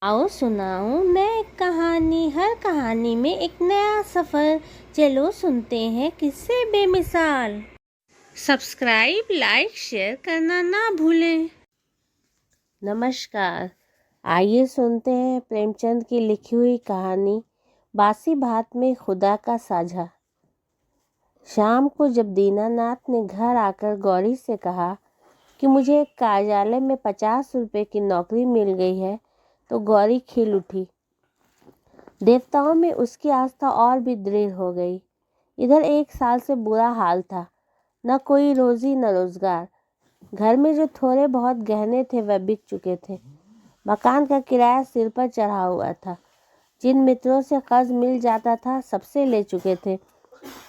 आओ सुनाऊं मैं एक कहानी। हर कहानी में एक नया सफ़र। चलो सुनते हैं किस्से बेमिसाल। सब्सक्राइब, लाइक, शेयर करना ना भूलें। नमस्कार। आइए सुनते हैं प्रेमचंद की लिखी हुई कहानी बासी भात में खुदा का साझा। शाम को जब दीनानाथ ने घर आकर गौरी से कहा कि मुझे एक कार्यालय में 50 रुपए की नौकरी मिल गई है, तो गौरी खिल उठी। देवताओं में उसकी आस्था और भी दृढ़ हो गई। इधर 1 साल से बुरा हाल था, न कोई रोजी न रोजगार। घर में जो थोड़े बहुत गहने थे वह बिक चुके थे। मकान का किराया सिर पर चढ़ा हुआ था। जिन मित्रों से कर्ज मिल जाता था सबसे ले चुके थे।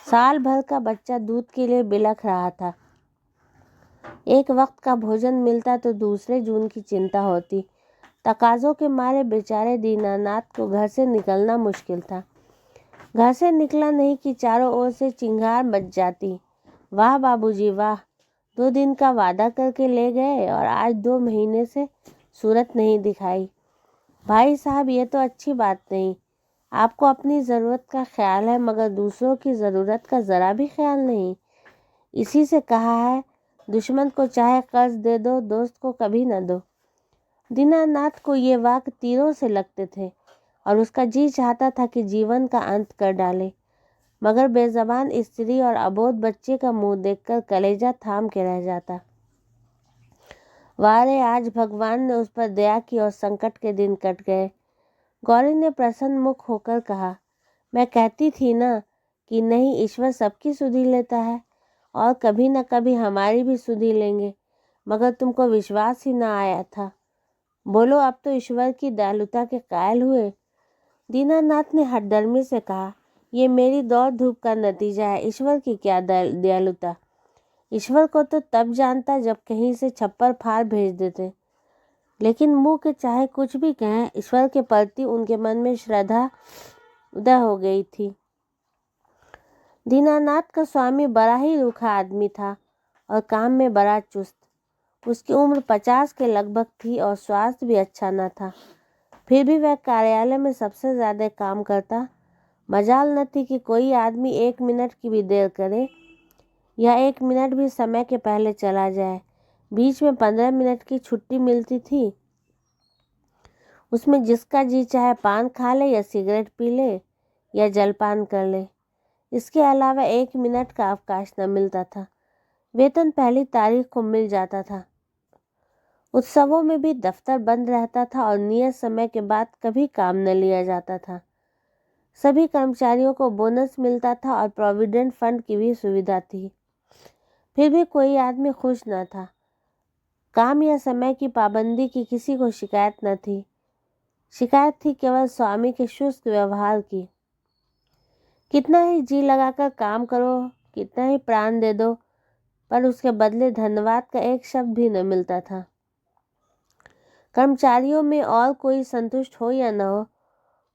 साल भर का बच्चा दूध के लिए बिलख रहा था। एक वक्त का भोजन मिलता तो दूसरे जून की चिंता होती। तकाजों के मारे बेचारे दीनानाथ को घर से निकलना मुश्किल था। घर से निकला नहीं कि चारों ओर से चिंगार मच जाती। वाह बाबूजी वाह, 2 दिन का वादा करके ले गए और आज 2 महीने से सूरत नहीं दिखाई। भाई साहब, ये तो अच्छी बात नहीं। आपको अपनी ज़रूरत का ख्याल है, मगर दूसरों की ज़रूरत का ज़रा भी ख्याल नहीं। इसी से कहा है, दुश्मन को चाहे कर्ज दे दो, दोस्त को कभी न दो। दीनानाथ को ये वाक्य तीरों से लगते थे और उसका जी चाहता था कि जीवन का अंत कर डाले, मगर बेज़बान स्त्री और अबोध बच्चे का मुंह देखकर कलेजा थाम के रह जाता। वारे, आज भगवान ने उस पर दया की और संकट के दिन कट गए। गौरी ने प्रसन्न मुख होकर कहा, मैं कहती थी ना कि नहीं, ईश्वर सबकी सुधि लेता है और कभी न कभी हमारी भी सुधि लेंगे, मगर तुमको विश्वास ही ना आया था। बोलो, अब तो ईश्वर की दयालुता के कायल हुए। दीनानाथ ने हठधर्मी से कहा, ये मेरी दौड़ धूप का नतीजा है। ईश्वर की क्या दयालुता। ईश्वर को तो तब जानता जब कहीं से छप्पर फाड़ भेज देते। लेकिन मुंह के चाहे कुछ भी कहें, ईश्वर के प्रति उनके मन में श्रद्धा उदय हो गई थी। दीनानाथ का स्वामी बड़ा ही रूखा आदमी था और काम में बड़ा चुस्त। उसकी उम्र 50 के लगभग थी और स्वास्थ्य भी अच्छा न था। फिर भी वह कार्यालय में सबसे ज़्यादा काम करता। मजाल न थी कि कोई आदमी 1 मिनट की भी देर करे या 1 मिनट भी समय के पहले चला जाए। बीच में 15 मिनट की छुट्टी मिलती थी। उसमें जिसका जी चाहे पान खा ले या सिगरेट पी ले या जलपान कर ले। इसके अलावा 1 मिनट का अवकाश न मिलता था। वेतन पहली तारीख को मिल जाता था। उत्सवों में भी दफ्तर बंद रहता था और नियत समय के बाद कभी काम न लिया जाता था। सभी कर्मचारियों को बोनस मिलता था और प्रोविडेंट फंड की भी सुविधा थी। फिर भी कोई आदमी खुश न था। काम या समय की पाबंदी की किसी को शिकायत न थी। शिकायत थी केवल स्वामी के शुष्क व्यवहार की। कितना ही जी लगाकर काम करो, कितना ही प्राण दे दो, पर उसके बदले धन्यवाद का एक शब्द भी न मिलता था। कर्मचारियों में और कोई संतुष्ट हो या न हो,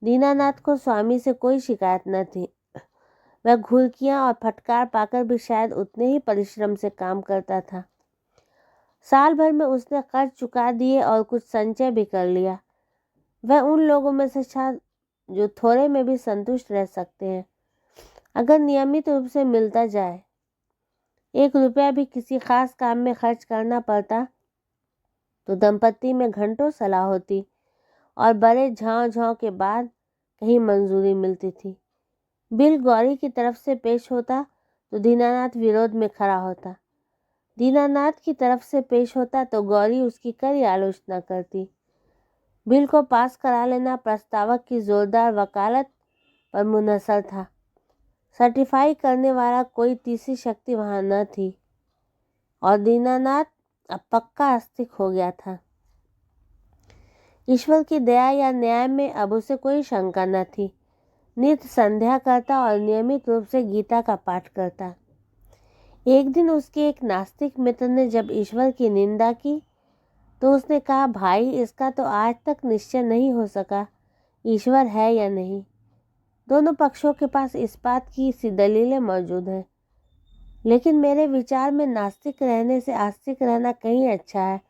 दीनानाथ को स्वामी से कोई शिकायत न थी। वह घुलकियां और फटकार पाकर भी शायद उतने ही परिश्रम से काम करता था। साल भर में उसने कर्ज चुका दिए और कुछ संचय भी कर लिया। वह उन लोगों में से था जो थोड़े में भी संतुष्ट रह सकते हैं, अगर नियमित रूप से मिलता जाए। 1 रुपया भी किसी खास काम में खर्च करना पड़ता तो दंपत्ति में घंटों सलाह होती और बड़े झांव के बाद कहीं मंजूरी मिलती थी। बिल गौरी की तरफ से पेश होता तो दीनानाथ विरोध में खड़ा होता। दीनानाथ की तरफ से पेश होता तो गौरी उसकी कड़ी आलोचना करती। बिल को पास करा लेना प्रस्तावक की जोरदार वकालत पर मुनहसर था। सर्टिफाई करने वाला कोई तीसरी शक्ति वहां न थी और दीनानाथ अब पक्का आस्तिक हो गया था। ईश्वर की दया या न्याय में अब उसे कोई शंका न थी। नित्य संध्या करता और नियमित रूप से गीता का पाठ करता। एक दिन उसके एक नास्तिक मित्र ने जब ईश्वर की निंदा की तो उसने कहा, भाई, इसका तो आज तक निश्चय नहीं हो सका ईश्वर है या नहीं। दोनों पक्षों के पास इस बात की सी दलीलें मौजूद हैं, लेकिन मेरे विचार में नास्तिक रहने से आस्तिक रहना कहीं अच्छा है।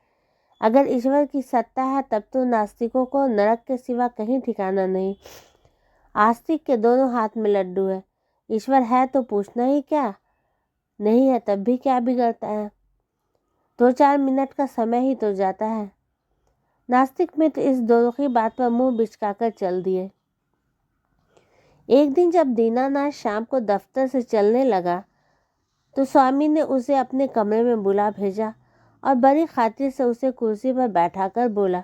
अगर ईश्वर की सत्ता है तब तो नास्तिकों को नरक के सिवा कहीं ठिकाना नहीं। आस्तिक के दोनों हाथ में लड्डू है। ईश्वर है तो पूछना ही क्या, नहीं है तब भी क्या बिगड़ता है। 2-4 मिनट का समय ही तो जाता है। नास्तिक मित्र इस दोनों की बात पर मुंह बिचकाकर चल दिए। एक दिन जब दीनानाथ शाम को दफ्तर से चलने लगा तो स्वामी ने उसे अपने कमरे में बुला भेजा और बड़ी खातिर से उसे कुर्सी पर बैठाकर बोला,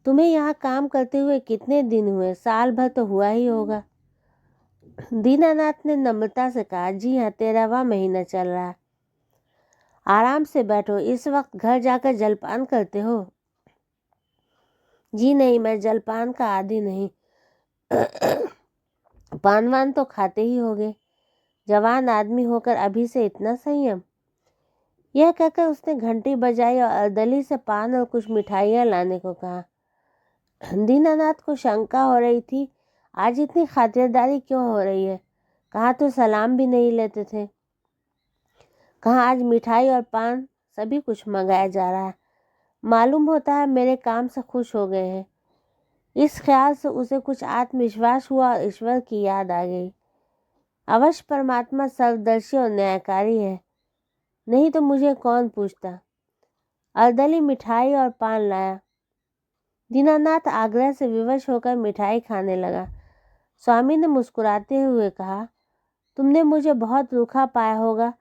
तुम्हें यहाँ काम करते हुए कितने दिन हुए? साल भर तो हुआ ही होगा। दीनानाथ ने नम्रता से कहा, जी हाँ, 13वां महीना चल रहा है। आराम से बैठो, इस वक्त घर जाकर जलपान करते हो? जी नहीं, मैं जलपान का आदी नहीं। पान वान तो खाते ही होगे। जवान आदमी होकर अभी से इतना संयम। यह कहकर उसने घंटी बजाई और अर्दली से पान और कुछ मिठाइयाँ लाने को कहा। दीनानाथ को शंका हो रही थी, आज इतनी खातिरदारी क्यों हो रही है? कहाँ तो सलाम भी नहीं लेते थे, कहाँ आज मिठाई और पान सभी कुछ मंगाया जा रहा है। मालूम होता है मेरे काम से खुश हो गए हैं। इस ख्याल से उसे कुछ आत्मविश्वास हुआ और ईश्वर की याद आ गई। अवश्य परमात्मा सर्वदर्शी और न्यायकारी है, नहीं तो मुझे कौन पूछता। अर्दली मिठाई और पान लाया। दीनानाथ आग्रह से विवश होकर मिठाई खाने लगा। स्वामी ने मुस्कुराते हुए कहा, तुमने मुझे बहुत रूखा पाया होगा।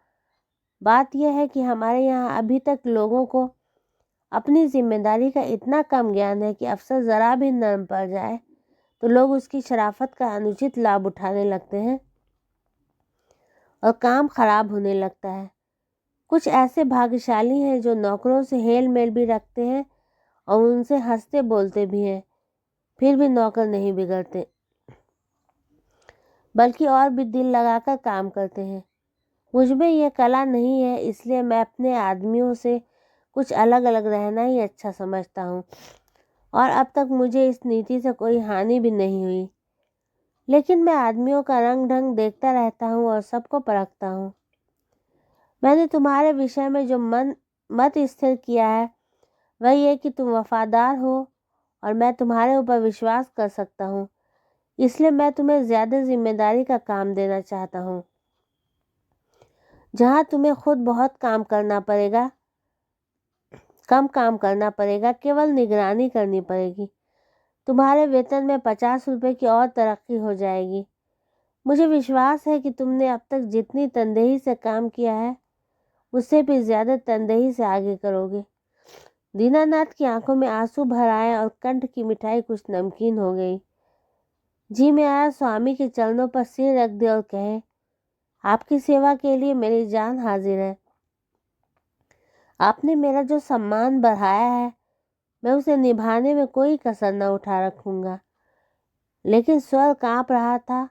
बात यह है कि हमारे यहाँ अभी तक लोगों को अपनी जिम्मेदारी का इतना कम ज्ञान है कि अफसर ज़रा भी नर्म पड़ जाए तो लोग उसकी शराफत का अनुचित लाभ उठाने लगते हैं और काम खराब होने लगता है। कुछ ऐसे भाग्यशाली हैं जो नौकरों से हेल मेल भी रखते हैं और उनसे हंसते बोलते भी हैं, फिर भी नौकर नहीं बिगड़ते, बल्कि और भी दिल लगाकर काम करते हैं। मुझ में यह कला नहीं है, इसलिए मैं अपने आदमियों से कुछ अलग अलग रहना ही अच्छा समझता हूँ और अब तक मुझे इस नीति से कोई हानि भी नहीं हुई। लेकिन मैं आदमियों का रंग ढंग देखता रहता हूँ और सबको परखता हूँ। मैंने तुम्हारे विषय में जो मत स्थिर किया है वह ये कि तुम वफादार हो और मैं तुम्हारे ऊपर विश्वास कर सकता हूँ, इसलिए मैं तुम्हें ज़्यादा जिम्मेदारी का काम देना चाहता हूँ। जहाँ तुम्हें खुद बहुत कम काम करना पड़ेगा, केवल निगरानी करनी पड़ेगी। तुम्हारे वेतन में 50 रुपये की और तरक्की हो जाएगी। मुझे विश्वास है कि तुमने अब तक जितनी तनदेही से काम किया है उससे भी ज़्यादा तनदेही से आगे करोगे। दीनानाथ की आंखों में आंसू भर आए और कंठ की मिठाई कुछ नमकीन हो गई। जी में आया स्वामी के चरणों पर सिर रख दे और कहे, आपकी सेवा के लिए मेरी जान हाजिर है। आपने मेरा जो सम्मान बढ़ाया है मैं उसे निभाने में कोई कसर न उठा रखूंगा। लेकिन स्वर कांप रहा था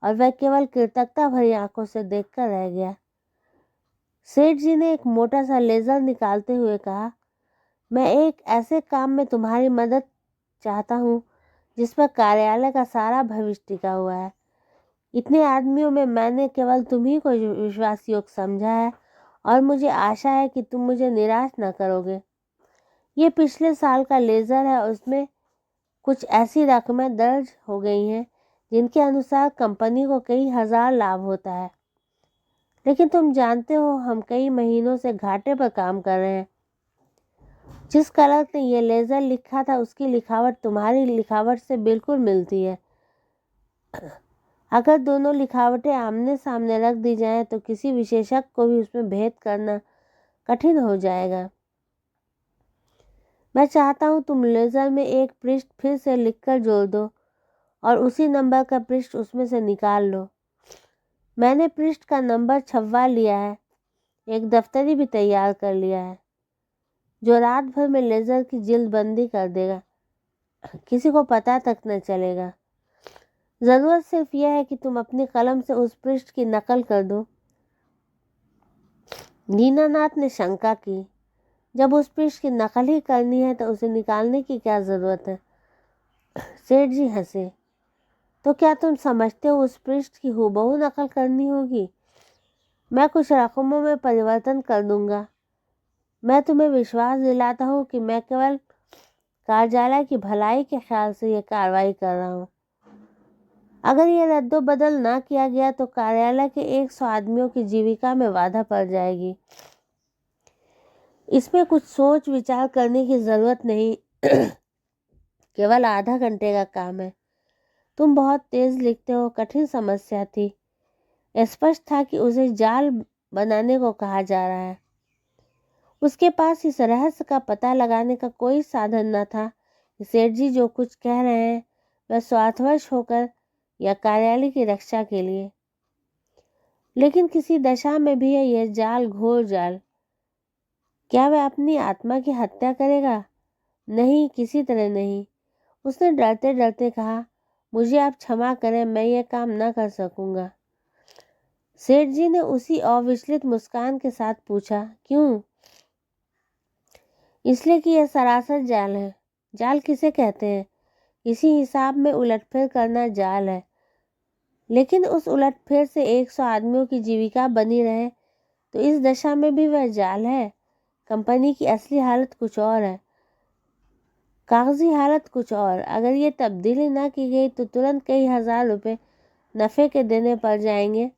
और वह केवल कृतज्ञता भरी आंखों से देखकर रह गया। सेठ जी ने एक मोटा सा लेजर निकालते हुए कहा, मैं एक ऐसे काम में तुम्हारी मदद चाहता हूँ जिस पर कार्यालय का सारा भविष्य टिका हुआ है। इतने आदमियों में मैंने केवल तुम्ही को विश्वास योग्य समझा है और मुझे आशा है कि तुम मुझे निराश न करोगे। ये पिछले साल का लेज़र है, उसमें कुछ ऐसी रकमें दर्ज हो गई हैं जिनके अनुसार कंपनी को कई हजार लाभ होता है। लेकिन तुम जानते हो हम कई महीनों से घाटे पर काम कर रहे हैं। जिस कलर ने ये लेज़र लिखा था उसकी लिखावट तुम्हारी लिखावट से बिल्कुल मिलती है। अगर दोनों लिखावटें आमने सामने रख दी जाएं तो किसी विशेषज्ञ को भी उसमें भेद करना कठिन हो जाएगा। मैं चाहता हूँ तुम लेज़र में एक पृष्ठ फिर से लिखकर जोड़ दो और उसी नंबर का पृष्ठ उसमें से निकाल लो। मैंने पृष्ठ का नंबर छपवा लिया है, एक दफ्तरी भी तैयार कर लिया है जो रात भर में लेज़र की जिल्दबंदी कर देगा, किसी को पता तक न चलेगा। ज़रूरत सिर्फ यह है कि तुम अपनी कलम से उस पृष्ठ की नकल कर दो। दीनानाथ ने शंका की, जब उस पृष्ठ की नकल ही करनी है तो उसे निकालने की क्या ज़रूरत है? सेठ जी हंसे, तो क्या तुम समझते हो उस पृष्ठ की हूबहू नकल करनी होगी? मैं कुछ रकमों में परिवर्तन कर दूंगा, मैं तुम्हें विश्वास दिलाता हूँ कि मैं केवल कार्यालय की भलाई के ख्याल से ये कार्रवाई कर रहा हूँ। अगर ये रद्दोबदल ना किया गया तो कार्यालय के 100 आदमियों की जीविका में बाधा पड़ जाएगी। इसमें कुछ सोच विचार करने की जरूरत नहीं, केवल आधा घंटे का काम है। तुम बहुत तेज लिखते हो। कठिन समस्या थी। स्पष्ट था कि उसे जाल बनाने को कहा जा रहा है। उसके पास इस रहस्य का पता लगाने का कोई साधन न था। सेठ जी जो कुछ कह रहे हैं वह स्वार्थवश होकर या कार्यालय की रक्षा के लिए, लेकिन किसी दशा में भी है यह जाल घोर जाल। क्या वह अपनी आत्मा की हत्या करेगा? नहीं, किसी तरह नहीं। उसने डरते डरते कहा, मुझे आप क्षमा करें, मैं यह काम न कर सकूंगा। सेठ जी ने उसी अविचलित मुस्कान के साथ पूछा, क्यों? इसलिए कि यह सरासर जाल है। जाल किसे कहते हैं? इसी हिसाब में उलटफेर करना जाल है। लेकिन उस उलटफेर से 100 आदमियों की जीविका बनी रहे तो इस दशा में भी वह जाल है। कंपनी की असली हालत कुछ और है, कागजी हालत कुछ और। अगर ये तब्दीली ना की गई तो तुरंत कई हजार रुपए नफ़े के देने पड़ जाएंगे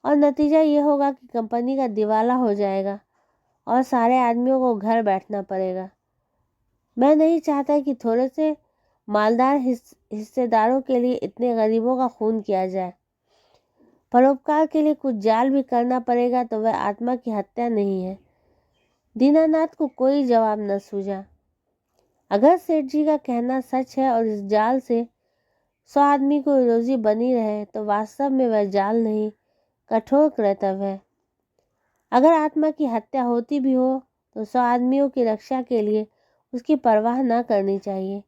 और नतीजा ये होगा कि कंपनी का दिवाला हो जाएगा और सारे आदमियों को घर बैठना पड़ेगा। मैं नहीं चाहता कि थोड़े से मालदार हिस्सेदारों के लिए इतने गरीबों का खून किया जाए। परोपकार के लिए कुछ जाल भी करना पड़ेगा तो वह आत्मा की हत्या नहीं है। दीनानाथ को कोई जवाब न सूझा। अगर सेठ जी का कहना सच है और इस जाल से 100 आदमी को रोजी बनी रहे तो वास्तव में वह जाल नहीं, कठोर कर्तव्य है। अगर आत्मा की हत्या होती भी हो तो 100 आदमियों की रक्षा के लिए उसकी परवाह न करनी चाहिए।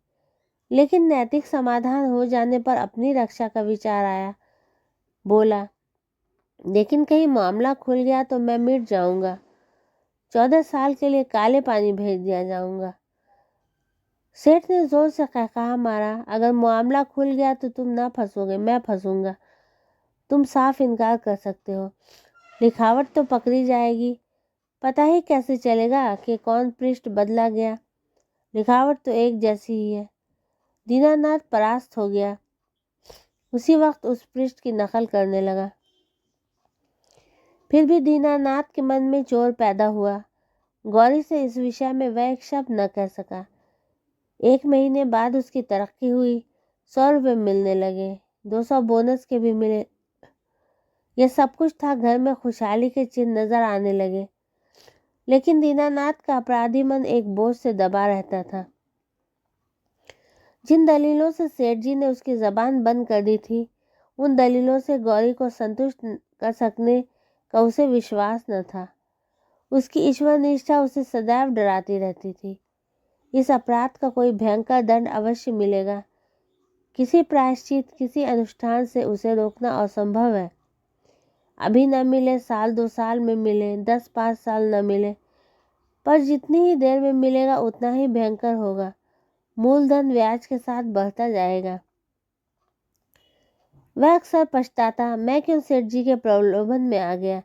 लेकिन नैतिक समाधान हो जाने पर अपनी रक्षा का विचार आया। बोला, लेकिन कहीं मामला खुल गया तो मैं मिट जाऊंगा। 14 साल के लिए काले पानी भेज दिया जाऊंगा। सेठ ने जोर से कहा मारा, अगर मामला खुल गया तो तुम ना फंसोगे, मैं फंसूंगा। तुम साफ इनकार कर सकते हो। लिखावट तो पकड़ी जाएगी। पता ही कैसे चलेगा कि कौन पृष्ठ बदला गया? लिखावट तो एक जैसी ही है। दीनानाथ परास्त हो गया। उसी वक्त उस पृष्ठ की नकल करने लगा। फिर भी दीनानाथ के मन में चोर पैदा हुआ। गौरी से इस विषय में वह एक शब्द न कह सका। 1 महीने बाद उसकी तरक्की हुई। 100 रुपये मिलने लगे, 200 बोनस के भी मिले। यह सब कुछ था। घर में खुशहाली के चिन्ह नजर आने लगे। लेकिन दीनानाथ का अपराधी मन एक बोझ से दबा रहता था। जिन दलीलों से सेठ जी ने उसकी जबान बंद कर दी थी उन दलीलों से गौरी को संतुष्ट कर सकने का उसे विश्वास न था। उसकी ईश्वर निष्ठा उसे सदैव डराती रहती थी। इस अपराध का कोई भयंकर दंड अवश्य मिलेगा। किसी प्रायश्चित, किसी अनुष्ठान से उसे रोकना असंभव है। अभी न मिले, 1-2 साल में मिले, 10-5 साल न मिले, पर जितनी ही देर में मिलेगा उतना ही भयंकर होगा। मूलधन ब्याज के साथ बढ़ता जाएगा। वह अक्सर पछताता, मैं क्यों सेठ जी के प्रलोभन में आ गया।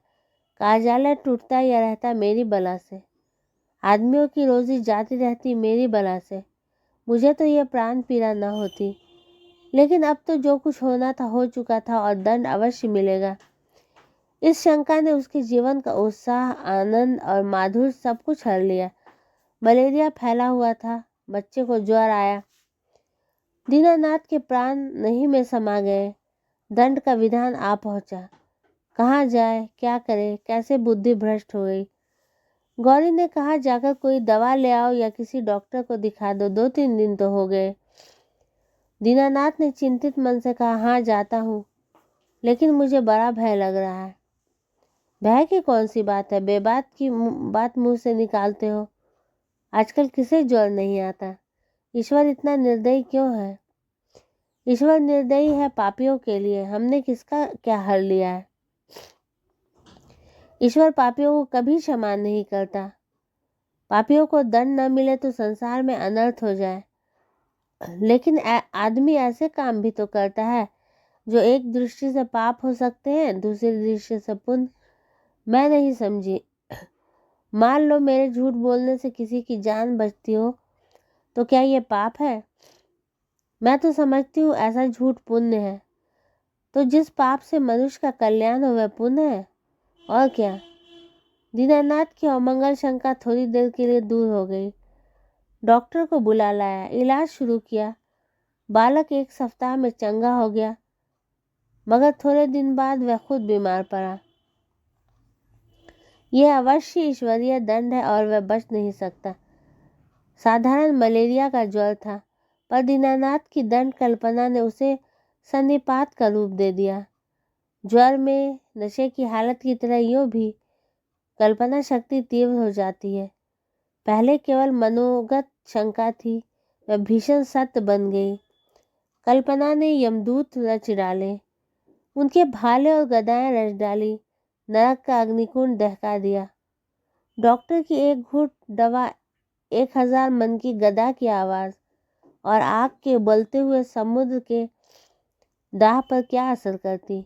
कार्यालय टूटता या रहता मेरी बला से। आदमियों की रोजी जाती रहती मेरी बला से। मुझे तो यह प्राण पीड़ा न होती। लेकिन अब तो जो कुछ होना था हो चुका था और दंड अवश्य मिलेगा। इस शंका ने उसके जीवन का उत्साह, आनंद और माधुर्य सब कुछ हर लिया। मलेरिया फैला हुआ था। बच्चे को ज्वर आया। दीनानाथ के प्राण नहीं में समा गए। दंड का विधान आ पहुंचा। कहाँ जाए, क्या करे, कैसे बुद्धि भ्रष्ट हो गई। गौरी ने कहा, जाकर कोई दवा ले आओ या किसी डॉक्टर को दिखा दो। 2-3 दिन तो हो गए। दीनानाथ ने चिंतित मन से कहा, हाँ जाता हूँ, लेकिन मुझे बड़ा भय लग रहा है। भय की कौन सी बात है? बेबात की बात मुंह से निकालते हो। आजकल किसे ज्वर नहीं आता? ईश्वर इतना निर्दयी क्यों है? ईश्वर निर्दयी है पापियों के लिए। हमने किसका क्या हर लिया है? ईश्वर पापियों को कभी क्षमा नहीं करता। पापियों को दंड न मिले तो संसार में अनर्थ हो जाए। लेकिन आदमी ऐसे काम भी तो करता है जो एक दृष्टि से पाप हो सकते हैं, दूसरी दृष्टि से पुण्य। मैं नहीं समझी। मान लो मेरे झूठ बोलने से किसी की जान बचती हो, तो क्या ये पाप है? मैं तो समझती हूँ ऐसा झूठ पुण्य है। तो जिस पाप से मनुष्य का कल्याण हो वह पुण्य है, और क्या। दीनानाथ की अमंगल शंका थोड़ी देर के लिए दूर हो गई। डॉक्टर को बुला लाया, इलाज शुरू किया। बालक 1 सप्ताह में चंगा हो गया, मगर थोड़े दिन बाद वह खुद बीमार पड़ा। यह अवश्य ईश्वरीय दंड है और वह बच नहीं सकता। साधारण मलेरिया का ज्वर था, पर दीनानाथ की दंड कल्पना ने उसे सन्निपात का रूप दे दिया। ज्वर में नशे की हालत की तरह यूं भी कल्पना शक्ति तीव्र हो जाती है। पहले केवल मनोगत शंका थी, वह भीषण सत्य बन गई। कल्पना ने यमदूत रच डाले, उनके भाले और गदाएं रच डाली, नरक का अग्निकुंड दहका दिया। डॉक्टर की एक घूंट दवा 1000 मन की गदा की आवाज और आग के उबलते हुए समुद्र के दाह पर क्या असर करती।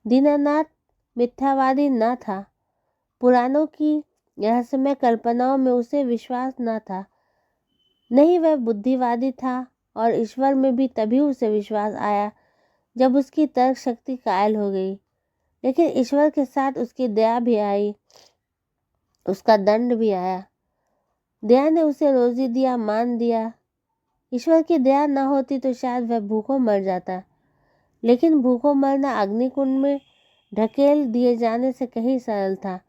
दीनानाथ मिथ्यावादी न था, पुराणों की रहस्यमय कल्पनाओं में उसे विश्वास न था। नहीं, वह बुद्धिवादी था, और ईश्वर में भी तभी उसे विश्वास आया जब उसकी तर्क शक्ति कायल हो गई। लेकिन ईश्वर के साथ उसकी दया भी आई, उसका दंड भी आया। दया ने उसे रोजी दिया, मान दिया। ईश्वर की दया न होती तो शायद वह भूखों मर जाता, लेकिन भूखों मरना अग्निकुंड में ढकेल दिए जाने से कहीं सरल था,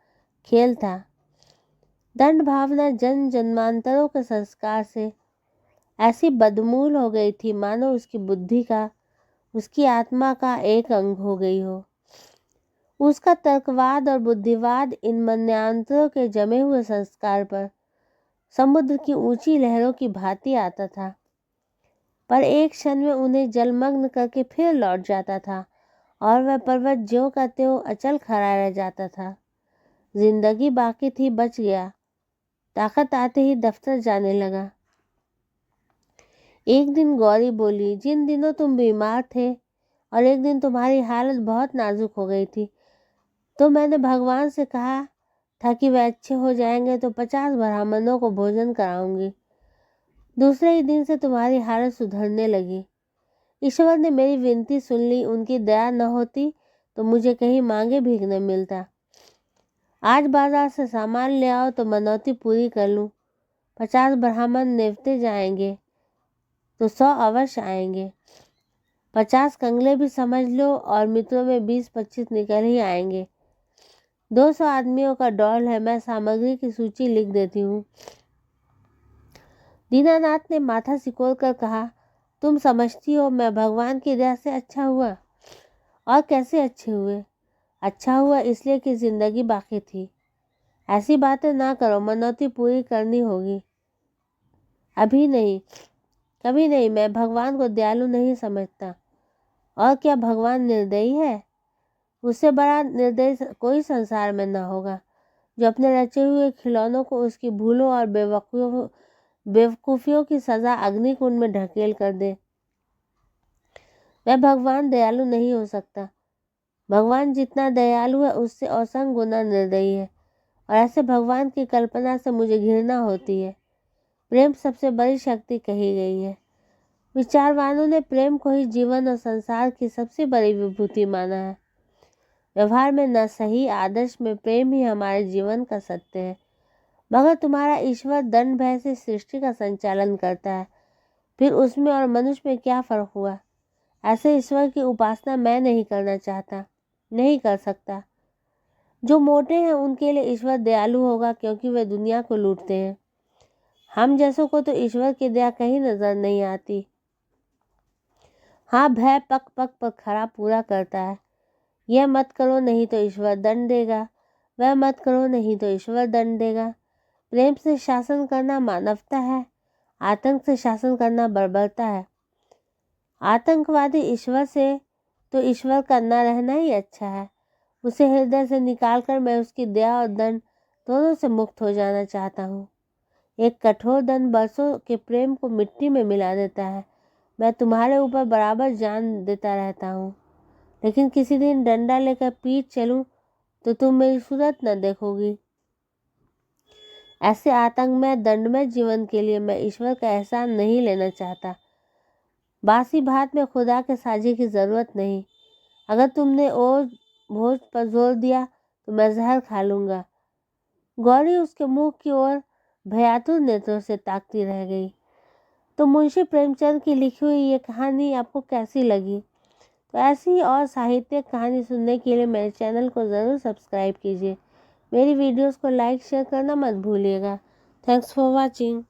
खेल था। दंड भावना जन्म जन्मांतरों के संस्कार से ऐसी बदमूल हो गई थी मानो उसकी बुद्धि का, उसकी आत्मा का एक अंग हो गई हो। उसका तर्कवाद और बुद्धिवाद इन मन्यांतरों के जमे हुए संस्कार पर समुद्र की ऊंची लहरों की भांति आता था, पर एक क्षण में उन्हें जलमग्न करके फिर लौट जाता था और वह पर्वत ज्यों का त्यों अचल खड़ा रह जाता था। जिंदगी बाकी थी, बच गया। ताकत आते ही दफ्तर जाने लगा। एक दिन गौरी बोली, जिन दिनों तुम बीमार थे और एक दिन तुम्हारी हालत बहुत नाजुक हो गई थी, तो मैंने भगवान से कहा था कि वे अच्छे हो जाएंगे तो 50 ब्राह्मणों को भोजन कराऊंगी। दूसरे ही दिन से तुम्हारी हालत सुधरने लगी। ईश्वर ने मेरी विनती सुन ली। उनकी दया न होती तो मुझे कहीं मांगे भीख न मिलता। आज बाजार से सामान ले आओ तो मनौती पूरी कर लूं। 50 ब्राह्मण नेवते जाएंगे तो 100 अवश्य आएंगे। 50 कंगले भी समझ लो और मित्रों में 20-25 निकल ही आएंगे। 200 आदमियों का दौड़ है। मैं सामग्री की सूची लिख देती हूँ। दीनानाथ ने माथा सिकोड़ कर कहा, तुम समझती हो मैं भगवान की दया से अच्छा हुआ? और कैसे अच्छे हुए? अच्छा हुआ इसलिए कि जिंदगी बाकी थी। ऐसी बातें ना करो, मनौती पूरी करनी होगी। अभी नहीं, कभी नहीं। मैं भगवान को दयालु नहीं समझता। और क्या भगवान निर्दयी है? उससे बड़ा निर्दयी कोई संसार में न होगा, जो अपने रचे हुए खिलौनों को उसकी भूलों और बेवकूफियों की सजा अग्निकुंड में ढकेल कर दे। वह भगवान दयालु नहीं हो सकता। भगवान जितना दयालु है उससे असंख्य गुना निर्दयी है, और ऐसे भगवान की कल्पना से मुझे घृणा होती है। प्रेम सबसे बड़ी शक्ति कही गई है। विचारवानों ने प्रेम को ही जीवन और संसार की सबसे बड़ी विभूति माना है। व्यवहार में न सही, आदर्श में प्रेम ही हमारे जीवन का सत्य है। मगर तुम्हारा ईश्वर दंड भय से सृष्टि का संचालन करता है, फिर उसमें और मनुष्य में क्या फर्क हुआ? ऐसे ईश्वर की उपासना मैं नहीं करना चाहता, नहीं कर सकता। जो मोटे हैं उनके लिए ईश्वर दयालु होगा, क्योंकि वे दुनिया को लूटते हैं। हम जैसों को तो ईश्वर की दया कहीं नजर नहीं आती। हाँ, भय पक पक पर खरा पूरा करता है। यह मत करो नहीं तो ईश्वर दंड देगा, वह मत करो नहीं तो ईश्वर दंड देगा। प्रेम से शासन करना मानवता है, आतंक से शासन करना बर्बरता है। आतंकवादी ईश्वर से तो ईश्वर का न रहना ही अच्छा है। उसे हृदय से निकालकर मैं उसकी दया और दंड दोनों से मुक्त हो जाना चाहता हूँ। एक कठोर दंड बरसों के प्रेम को मिट्टी में मिला देता है। मैं तुम्हारे ऊपर बराबर जान देता रहता हूँ, लेकिन किसी दिन डंडा लेकर पीट चलूं तो तुम मेरी सूरत न देखोगी। ऐसे आतंकमय दंडमय जीवन के लिए मैं ईश्वर का एहसान नहीं लेना चाहता। बासी भात में खुदा के साझे की ज़रूरत नहीं। अगर तुमने और भोज पर जोर दिया तो मैं जहर खा लूँगा। गौरी उसके मुंह की ओर भयातुर नेत्रों से ताकती रह गई। तो मुंशी प्रेमचंद की लिखी हुई ये कहानी आपको कैसी लगी? तो ऐसी और साहित्यिक कहानी सुनने के लिए मेरे चैनल को ज़रूर सब्सक्राइब कीजिए। मेरी वीडियोस को लाइक शेयर करना मत भूलिएगा। Thanks for watching.